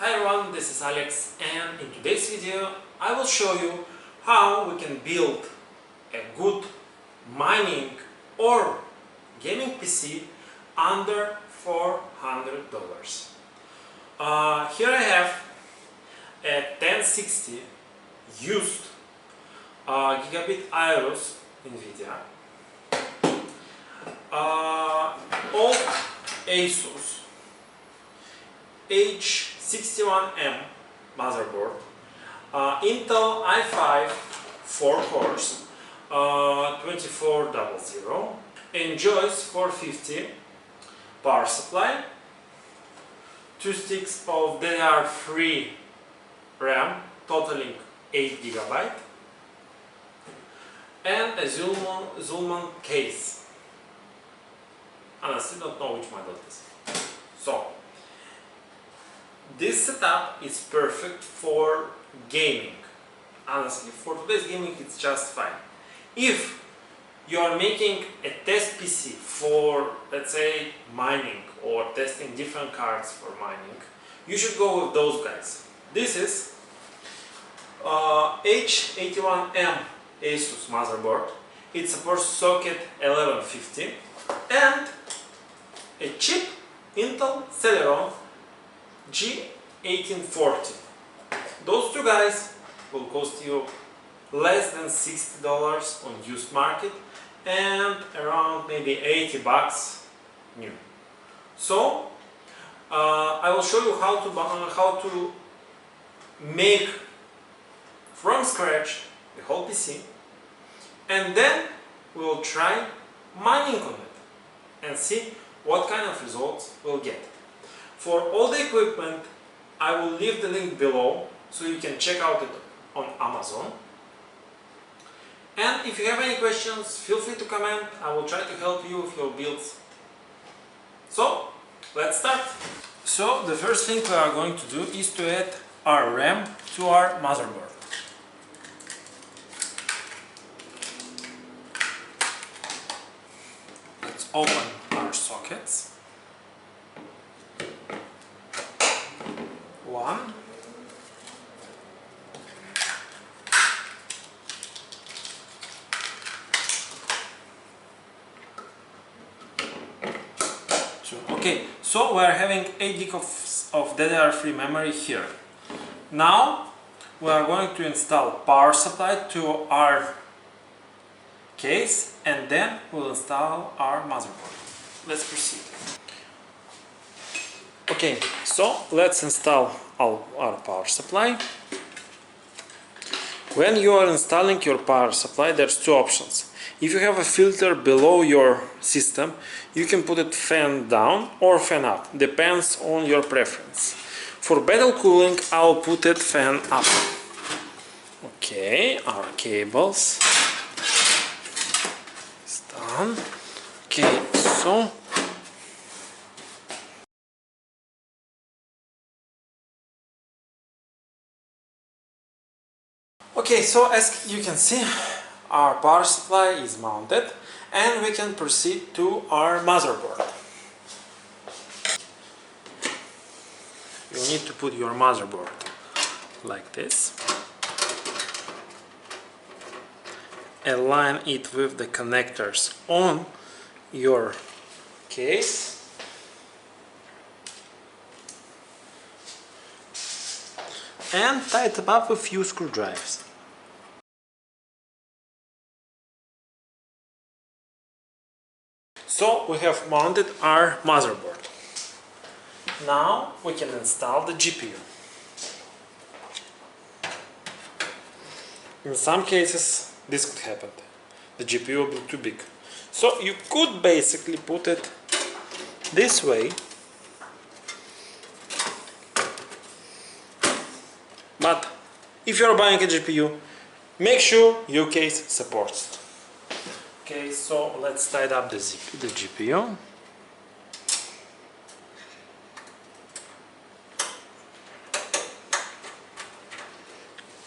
Hi everyone, this is Alex, and in today's video I will show you how we can build a good mining or gaming PC under $400. Here I have a 1060 used gigabit Iris NVIDIA, old Asus H61M motherboard, Intel i5 4 cores, 2400, enjoys 450 power supply, 2 sticks of DDR3 RAM totaling 8 GB, and a Zulman case. Honestly, don't know which model it is. So this setup is perfect for gaming. Honestly, for today's gaming it's just fine. If you are making a test PC for, let's say, mining or testing different cards for mining, you should go with those guys. This is H81M Asus motherboard. It supports socket 1150 and a cheap Intel Celeron G1840. Those two guys will cost you less than $60 on used market and around maybe 80 bucks new. So I will show you how to make from scratch the whole PC, and then we will try mining on it and see what kind of results we'll get. For all the equipment, I will leave the link below so you can check out it on Amazon. And if you have any questions, feel free to comment. I will try to help you with your builds. So, let's start. So, the first thing we are going to do is to add our RAM to our motherboard. Let's open our sockets. One, two. Okay, so we are having 8 GB of DDR3 memory here. Now we are going to install power supply to our case, and then we'll install our motherboard. Let's proceed. Okay, so let's install our power supply. When you are installing your power supply, there's two options. If you have a filter below your system, you can put it fan down or fan up, depends on your preference. For better cooling, I'll put it fan up. Okay, our cables is done. Okay, so as you can see, our power supply is mounted and we can proceed to our motherboard. You need to put your motherboard like this. Align it with the connectors on your case. And tie it up with a few screwdrivers. So we have mounted our motherboard. Now we can install the GPU. In some cases this could happen. The GPU will be too big. So you could basically put it this way. But if you are buying a GPU, make sure your case supports it. Okay, so let's tie up the GPU.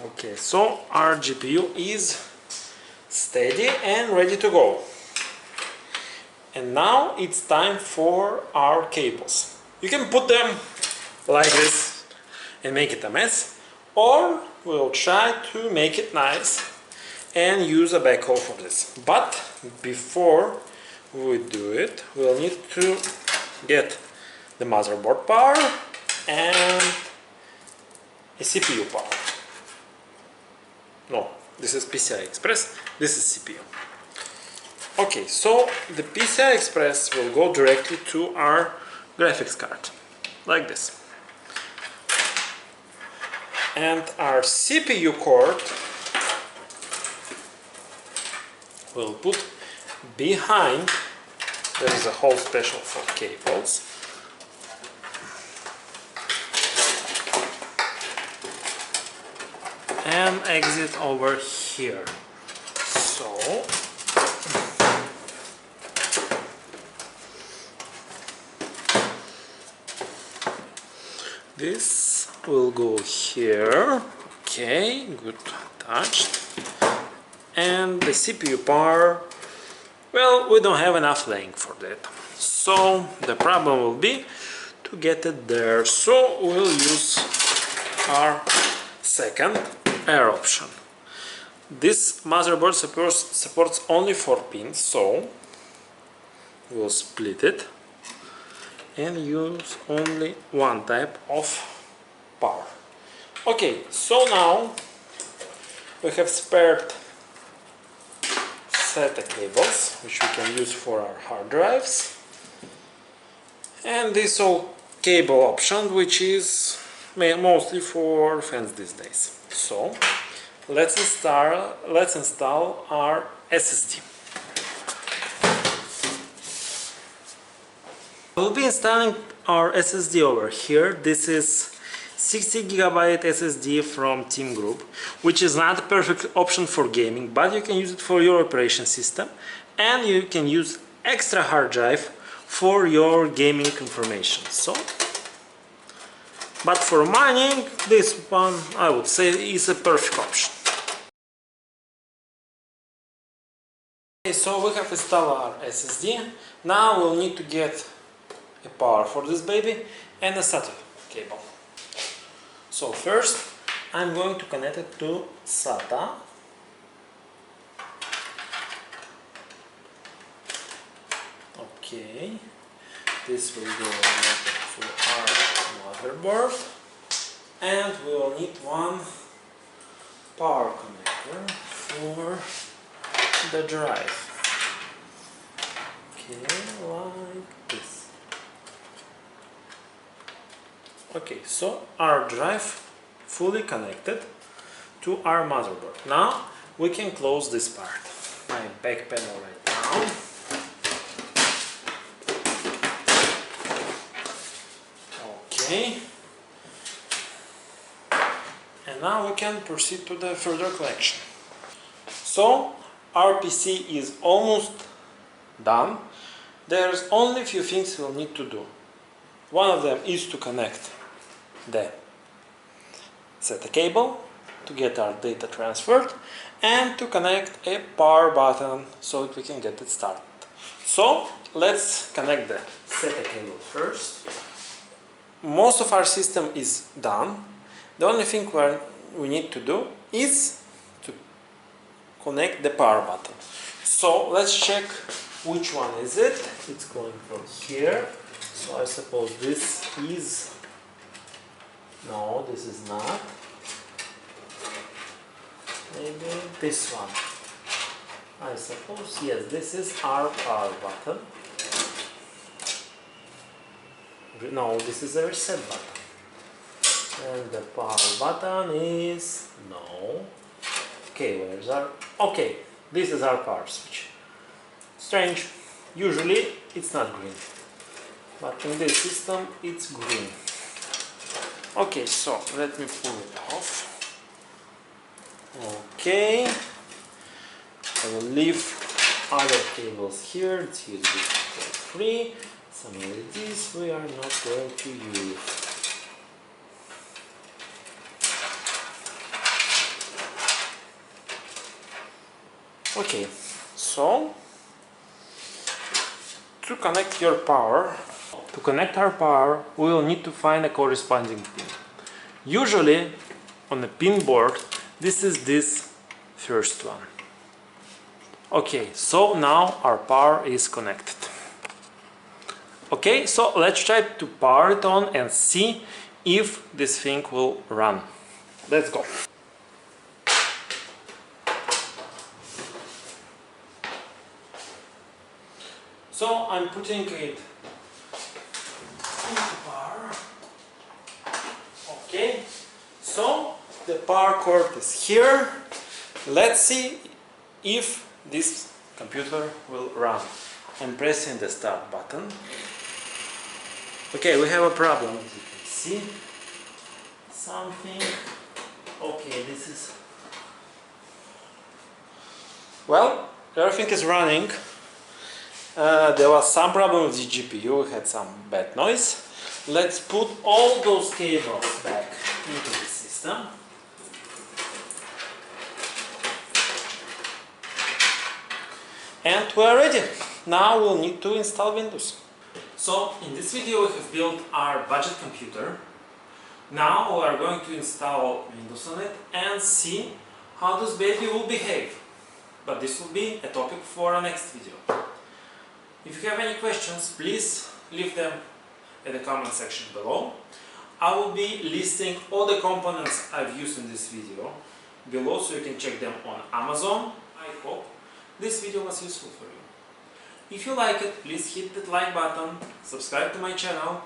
Okay, so our GPU is steady and ready to go. And now it's time for our cables. You can put them like this and make it a mess, or we'll try to make it nice and use a backhoe for this. But before we do it, we'll need to get the motherboard power and a CPU power. No, this is PCI Express, this is CPU. Okay, so the PCI Express will go directly to our graphics card, like this. And our CPU cord will put behind. There is a hole special for cables. And exit over here. So this will go here. Okay, good, attached. And the CPU power, well, we don't have enough length for that. So the problem will be to get it there. So we'll use our second air option. This motherboard supports only 4 pins, so we'll split it and use only one type of power. Okay, so now we have spared SATA cables, which we can use for our hard drives, and this old cable option, which is mostly for fans these days. So let's install our SSD. We'll be installing our SSD over here. This is 60GB SSD from Team Group, which is not a perfect option for gaming, but you can use it for your operation system, and you can use extra hard drive for your gaming information. So, but for mining, this one I would say is a perfect option. Okay, so we have installed our SSD. Now we'll need to get a power for this baby and a SATA cable. So first I'm going to connect it to SATA. Okay, this will go to our motherboard, and we will need one power connector for the drive. Okay, like this. Okay, so our drive fully connected to our motherboard. Now we can close this part. My back panel right now. Okay. And now we can proceed to the further connection. So our PC is almost done. There's only a few things we'll need to do. One of them is to connect the SATA cable to get our data transferred, and to connect a power button so that we can get it started. So let's connect the SATA cable first. Most of our system is done. The only thing we need to do is to connect the power button. So let's check which one is it. It's going from here. So I suppose this is... No, this is not. Maybe this one. I suppose, yes, this is our power button. No, this is a reset button. And the power button is... No. Okay, where's our... Okay, this is our power switch. Strange. Usually it's not green, but in this system it's green. Okay, so let me pull it off. Okay, I will leave other cables here. It's USB free. Some LEDs we are not going to use. Okay, so to connect your power, to connect our power, we will need to find a corresponding pin. Usually on a pin board, this is this first one. Okay, so now our power is connected. Okay, so let's try to power it on and see if this thing will run. Let's go. So I'm putting it into power. Okay, so the power cord is here. Let's see if this computer will run. I'm pressing the start button. Okay, we have a problem, as you can see. Something. Okay, this is... Well, everything is running. There was some problem with the GPU, we had some bad noise. Let's put all those cables back into the system. And we're ready. Now we'll need to install Windows. So in this video we have built our budget computer. Now we are going to install Windows on it and see how this baby will behave. But this will be a topic for our next video. If you have any questions, please leave them in the comment section below. I will be listing all the components I've used in this video below, so you can check them on Amazon. I hope this video was useful for you. If you like it, please hit that like button, subscribe to my channel,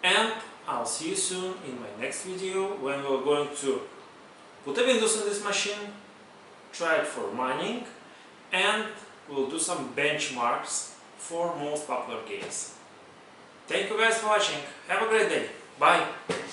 and I'll see you soon in my next video when we're going to put a Windows on this machine, try it for mining, and we'll do some benchmarks for most popular games. Thank you guys for watching. Have a great day. Bye.